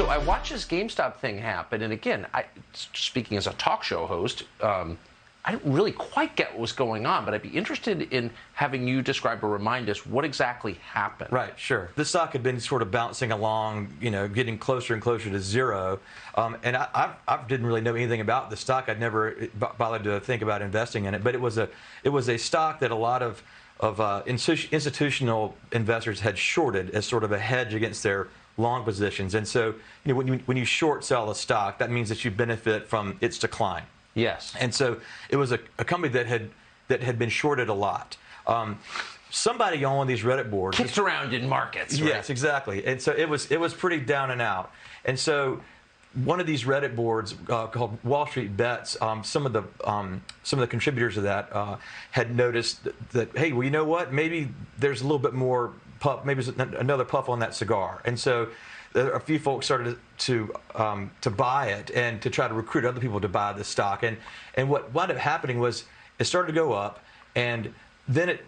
So I watched this GameStop thing happen, and again, speaking as a talk show host, I didn't really quite get what was going on, but I'd be interested in having you describe or remind us what exactly happened. Right, sure. The stock had been sort of bouncing along, getting closer and closer to zero. And I didn't really know anything about the stock. I'd never bothered to think about investing in it. But it was a stock that a lot of institutional investors had shorted as sort of a hedge against their long positions. And so, when you short sell a stock, that means that you benefit from its decline. Yes. And so it was a company that had been shorted a lot. Somebody on one of these Reddit boards kicked around in markets. Right? Yes, exactly. And so it was pretty down and out. And so one of these Reddit boards called Wall Street Bets, some of the contributors of that had noticed that, hey, well, you know what? Maybe there's a little bit more puff. Maybe there's another puff on that cigar. And so a few folks started to buy it and to try to recruit other people to buy the stock. And what wound up happening was it started to go up, and then it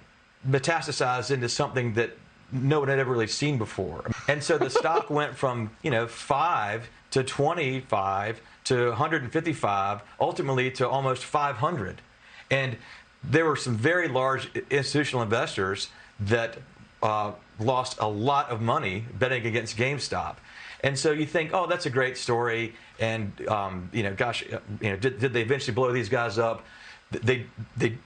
metastasized into something that no one had ever really seen before. And so the stock went from 5 to 25 to 155, ultimately to almost 500. And there were some very large institutional investors that lost a lot of money betting against GameStop. And so you think, oh, that's a great story, and gosh, did they eventually blow these guys up? They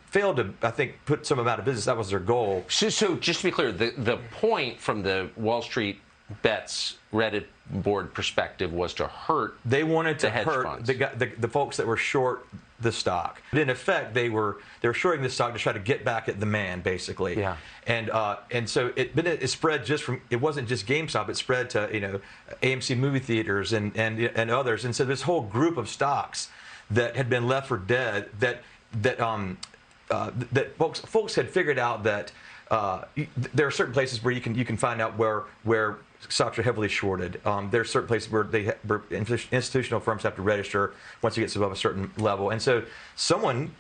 failed to, I think, put some of them out of business. That was their goal. So just to be clear, the point from the Wall Street Bets Reddit board perspective was to hurt. They wanted to hedge hurt funds. the folks that were short the stock. But in effect, they were shorting the stock to try to get back at the man, basically. Yeah. And so it spread just from, it wasn't just GameStop. It spread to AMC movie theaters and others. And so this whole group of stocks that had been left for dead that folks had figured out that there are certain places where you can find out where stocks are heavily shorted. There are certain places where institutional firms have to register once it gets above a certain level. And so some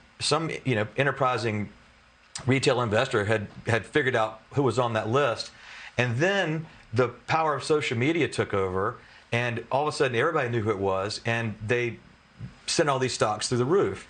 enterprising retail investor had figured out who was on that list, and then the power of social media took over, and all of a sudden everybody knew who it was, and they sent all these stocks through the roof.